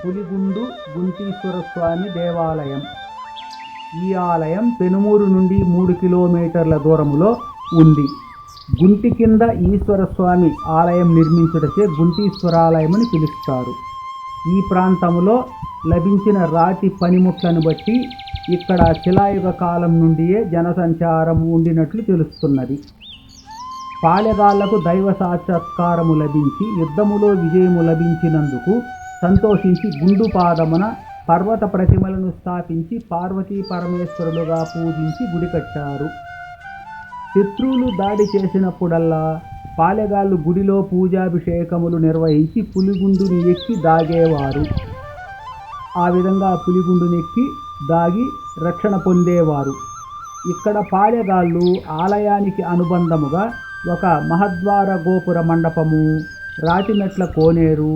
పులిగుండు గుంటీశ్వర స్వామి దేవాలయం. ఈ ఆలయం పెనుమూరు నుండి 3 కిలోమీటర్ల దూరములో ఉంది. గుంటి కింద ఈశ్వర స్వామి ఆలయం నిర్మించుటచే గుంటీశ్వరాలయమని పిలుస్తారు. ఈ ప్రాంతంలో లభించిన రాతి పనిముట్లను బట్టి ఇక్కడ శిలాయుగ కాలం నుండియే జనసంచారం ఉండినట్లు తెలుస్తున్నది. పాలెగాళ్లకు దైవ సాక్షాత్కారము లభించి యుద్ధములో విజయము లభించినందుకు సంతోషించి గుండు పాదమున పర్వత ప్రతిమలను స్థాపించి పార్వతీ పరమేశ్వరులుగా పూజించి గుడి కట్టారు. శత్రువులు దాడి చేసినప్పుడల్లా పాలెగాళ్ళు గుడిలో పూజాభిషేకములు నిర్వహించి పులిగుండుని ఎక్కి దాగేవారు. ఆ విధంగా పులిగుండునెక్కి దాగి రక్షణ పొందేవారు. ఇక్కడ పాలెగాళ్ళు ఆలయానికి అనుబంధముగా ఒక మహద్వార గోపుర మండపము, రాతిమెట్ల కోనేరు,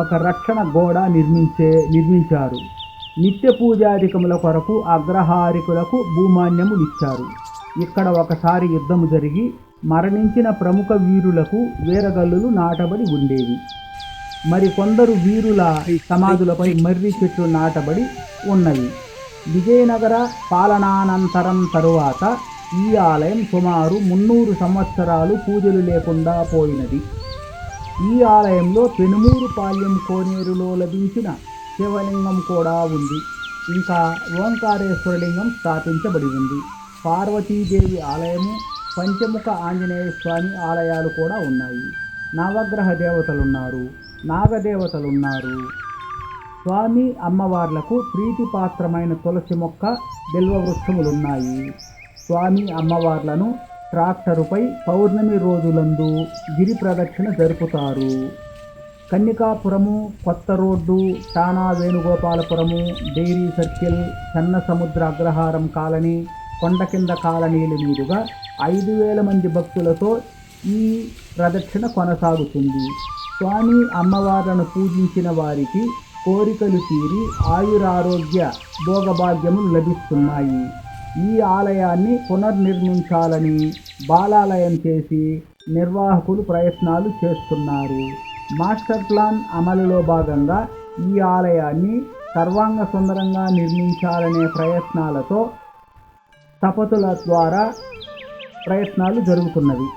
ఒక రక్షణ గోడ నిర్మించారు. నిత్య పూజాధికముల కొరకు అగ్రహారికులకు భూమాన్యములిచ్చారు. ఇక్కడ ఒకసారి యుద్ధము జరిగి మరణించిన ప్రముఖ వీరులకు వీరగల్లులు నాటబడి ఉండేవి. మరి కొందరు వీరుల సమాధులపై మర్రి చెట్లు నాటబడి ఉన్నవి. విజయనగర పాలనానంతరం తరువాత ఈ ఆలయం సుమారు 300 సంవత్సరాలు పూజలు లేకుండా పోయినది. ఈ ఆలయంలో పెనుమూరు పాల్యం కోనేరులో లభించిన శివలింగం కూడా ఉంది. ఇంకా ఓంకారేశ్వరలింగం స్థాపించబడి ఉంది. పార్వతీదేవి ఆలయము, పంచముఖ ఆంజనేయ స్వామి ఆలయాలు కూడా ఉన్నాయి. నవగ్రహ దేవతలున్నారు, నాగదేవతలున్నారు. స్వామి అమ్మవార్లకు ప్రీతిపాత్రమైన తులసి మొక్క, బిల్వ వృక్షములున్నాయి. స్వామి అమ్మవార్లను ట్రాక్టరుపై పౌర్ణమి రోజులందు గిరి ప్రదక్షిణ జరుపుతారు. కన్నికాపురము, కొత్త రోడ్డు, టానా వేణుగోపాలపురము, డైరీ సర్కిల్, సన్న సముద్ర అగ్రహారం కాలనీ, కొండ కింద కాలనీల మీదుగా 5,000 మంది భక్తులతో ఈ ప్రదక్షిణ కొనసాగుతుంది. స్వామి అమ్మవార్లను పూజించిన వారికి కోరికలు తీరి ఆయురారోగ్య భోగభాగ్యములు లభిస్తున్నాయి. ఈ ఆలయాన్ని పునర్నిర్మించాలని బాలాలయం చేసి నిర్వాహకులు ప్రయత్నాలు చేస్తున్నారు. మాస్టర్ ప్లాన్ అమలులో భాగంగా ఈ ఆలయాన్ని సర్వాంగ సుందరంగా నిర్మించాలనే ప్రయత్నాలతో స్థపతుల ద్వారా ప్రయత్నాలు జరుగుతున్నవి.